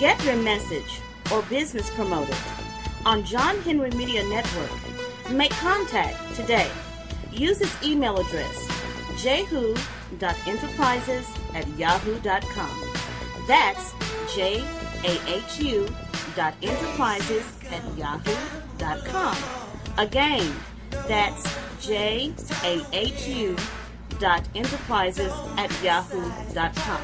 Get your message or business promoted on John Henry Media Network. Make contact today. Use this email address, jahu.enterprises@yahoo.com. That's jahu.enterprises@yahoo.com. Again, that's jahu.enterprises@yahoo.com.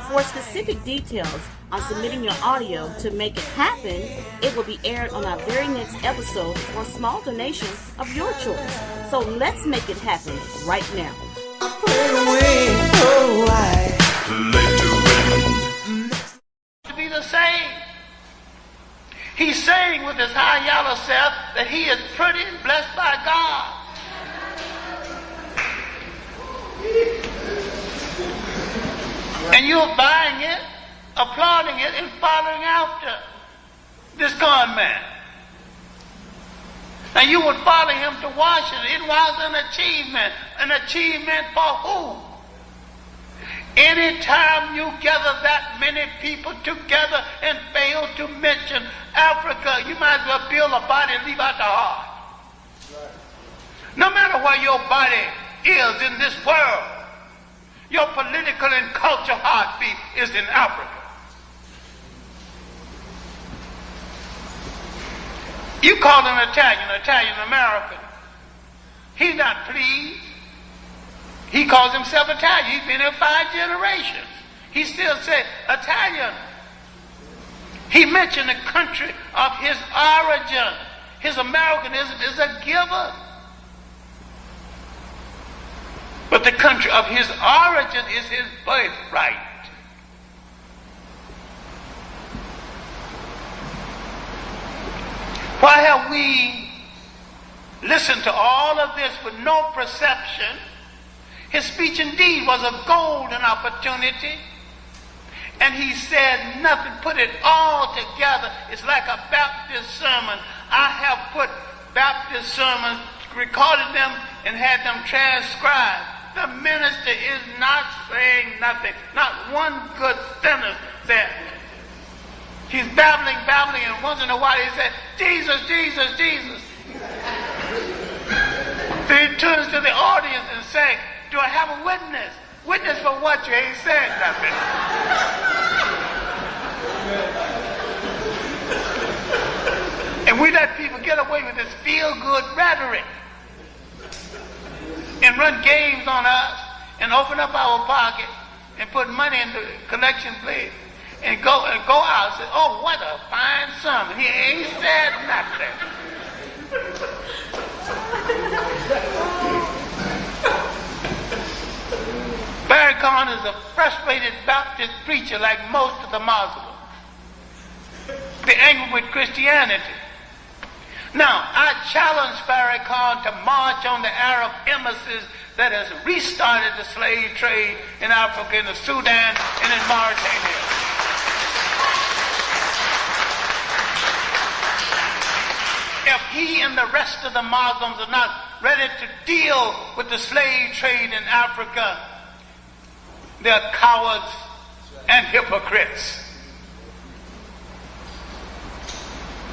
For specific details on submitting your audio to make it happen, it will be aired on our very next episode for a small donation of your choice. So let's make it happen right now. To be the same. He's saying with his high yellow self that he is pretty and blessed by God. And you're buying it, applauding it, and following after this con man. And you would follow him to Washington. It was an achievement. An achievement for who? Anytime you gather that many people together and fail to mention Africa, you might as well build a body and leave out the heart. No matter where your body is in this world, your political and cultural heartbeat is in Africa. You call him Italian American. He's not pleased. He calls himself Italian. He's been here 5 generations. He still said Italian. He mentioned the country of his origin. His Americanism is a given. But the country of his origin is his birthright. Why have we listened to all of this with no perception? His speech indeed was a golden opportunity. And he said nothing, put it all together. It's like a Baptist sermon. I have put Baptist sermons, recorded them, and had them transcribed. The minister is not saying nothing. Not one good sentence said. He's babbling, and once in a while he said, Jesus, Jesus, Jesus. So he turns to the audience and says, do I have a witness? Witness for what? You ain't said nothing. And we let people get away with this feel-good rhetoric and run games on us and open up our pocket and put money in the collection plate and go out and say, oh, what a fine sermon. He ain't said nothing. Farrakhan is a frustrated Baptist preacher like most of the Muslims. They're angry with Christianity. Now, I challenge Farrakhan to march on the Arab embassies that has restarted the slave trade in Africa, in the Sudan, and in Mauritania. If he and the rest of the Muslims are not ready to deal with the slave trade in Africa, they're cowards and hypocrites.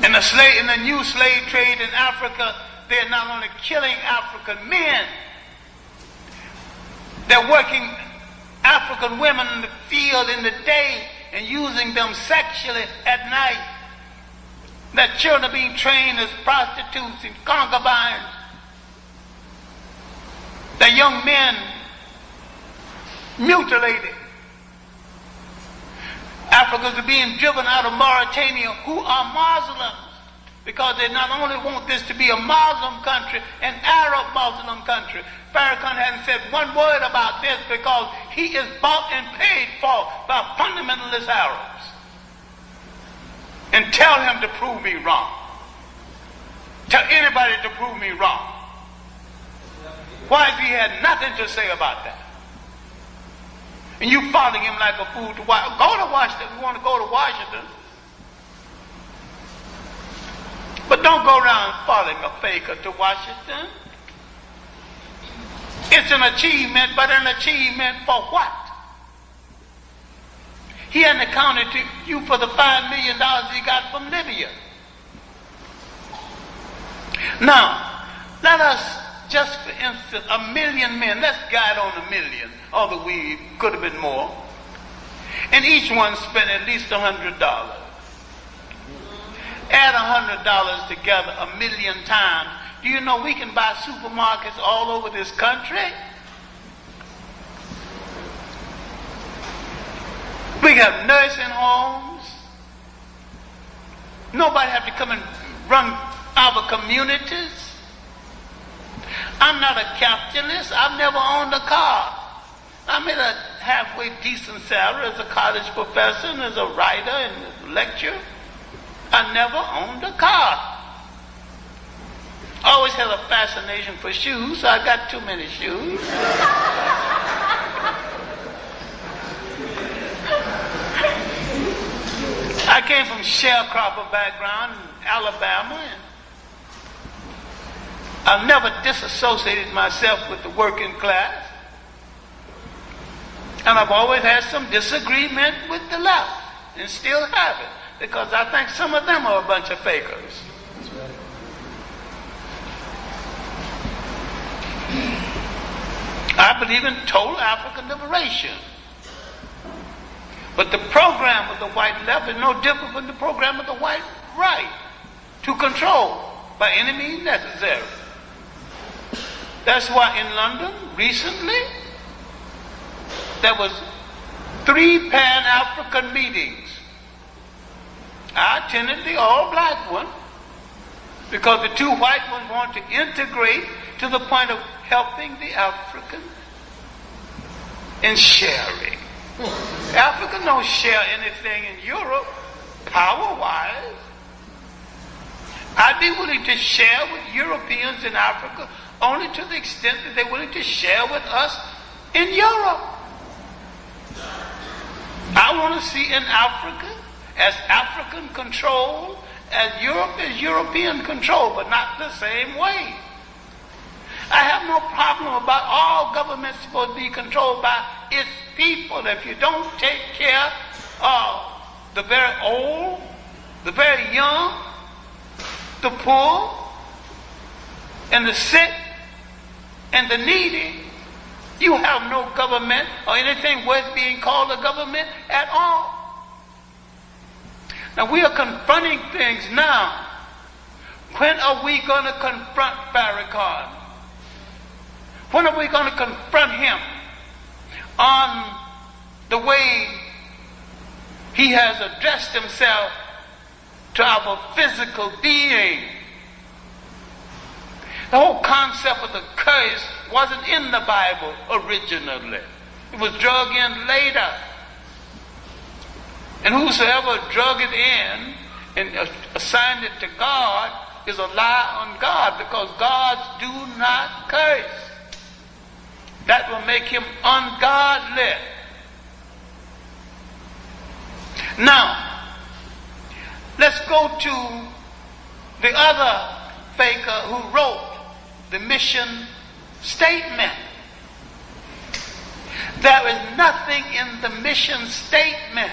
In the new slave trade in Africa, they're not only killing African men, they're working African women in the field in the day and using them sexually at night. Their children are being trained as prostitutes and concubines. Their young men mutilated. Africans are being driven out of Mauritania who are Muslims because they not only want this to be a Muslim country, an Arab Muslim country. Farrakhan hasn't said one word about this because he is bought and paid for by fundamentalist Arabs. And tell him to prove me wrong. Tell anybody to prove me wrong. Why has he had nothing to say about that? And you following him like a fool to Washington. Go to Washington if you want to go to Washington. But don't go around following a faker to Washington. It's an achievement, but an achievement for what? he hadn't accounted to you for the $5 million he got from Libya. Now, let us, just for instance, 1 million men, let's guide on 1 million, although we could have been more, and each one spent at least $100. Add $100 together 1 million times. Do you know we can buy supermarkets all over this country? We have nursing homes. Nobody have to come and run our communities. I'm not a capitalist. I've never owned a car. I made a halfway decent salary as a college professor and as a writer and lecturer. I never owned a car. I always had a fascination for shoes, so I got too many shoes. I came from sharecropper background in Alabama, and I've never disassociated myself with the working class. And I've always had some disagreement with the left, and still have it, because I think some of them are a bunch of fakers. That's right. I believe in total African liberation. But the program of the white left is no different from the program of the white right, to control by any means necessary. That's why in London recently there was 3 Pan-African meetings. I attended the all-black one because the 2 white ones want to integrate to the point of helping the African and sharing. Africa don't share anything in Europe, power-wise. I'd be willing to share with Europeans in Africa only to the extent that they're willing to share with us in Europe. I want to see in Africa as African control as Europe is European control, but not the same way. I have no problem about all governments supposed to be controlled by its people. If you don't take care of the very old, the very young, the poor, and the sick, and the needy, you have no government or anything worth being called a government at all. Now we are confronting things now. When are we going to confront Farrakhan? When are we going to confront him on the way he has addressed himself to our physical being? The whole concept of the curse wasn't in the Bible originally. It was drug in later. And whosoever drug it in and assigned it to God is a lie on God, because gods do not curse. That will make him ungodly. Now, let's go to the other faker who wrote the mission statement. There is nothing in the mission statement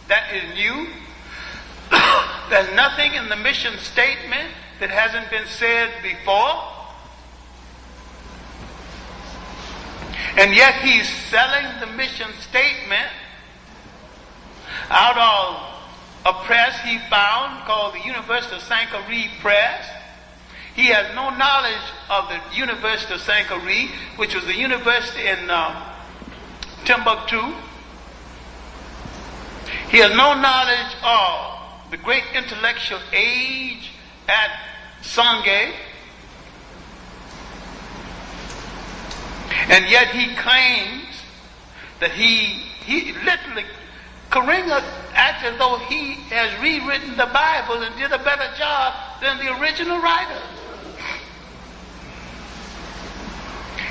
that is new. There's nothing in the mission statement that hasn't been said before. And yet he's selling the mission statement out of a press he found called the University of Sangaree Press. He has no knowledge of the University of Sangaree, which was a university in Timbuktu. He has no knowledge of the great intellectual age at Sangay. And yet he claims that he literally, Karinga acts as though he has rewritten the Bible and did a better job than the original writers.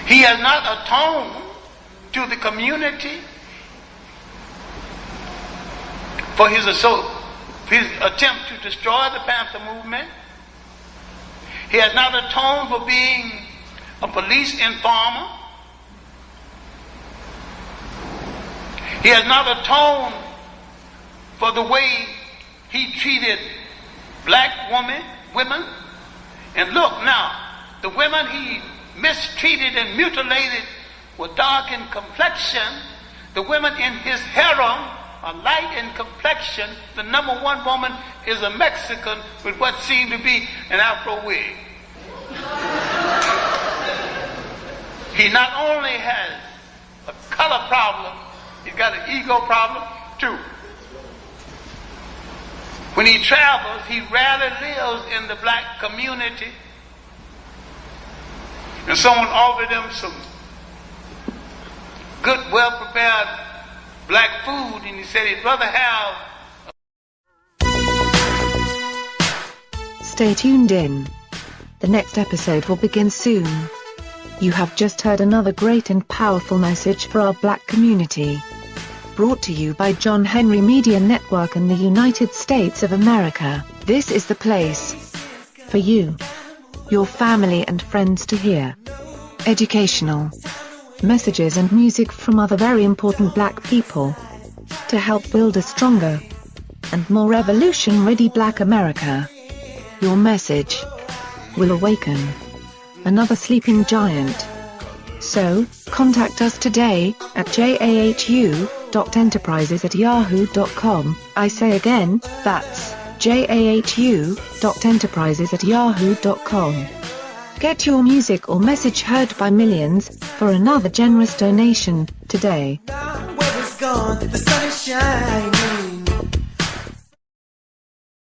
He has not atoned to the community for his attempt to destroy the Panther movement. He has not atoned for being a police informer. He has not atoned for the way he treated black women. And look now, the women he mistreated and mutilated were dark in complexion. The women in his harem are light in complexion. The number one woman is a Mexican with what seemed to be an Afro wig. He not only has a color problem, he's got an ego problem too. When he travels, he rarely lives in the black community. And someone offered him some good, well-prepared black food, and he said he'd rather have... Stay tuned in. The next episode will begin soon. You have just heard another great and powerful message for our black community. Brought to you by John Henry Media Network and the United States of America. This is the place for you, your family and friends to hear educational messages and music from other very important black people to help build a stronger and more revolution-ready black America. Your message will awaken another sleeping giant. So, contact us today at jahu.enterprises@yahoo.com. I say again, that's jahu.enterprises@yahoo.com. Get your music or message heard by millions for another generous donation today. The sun is shining.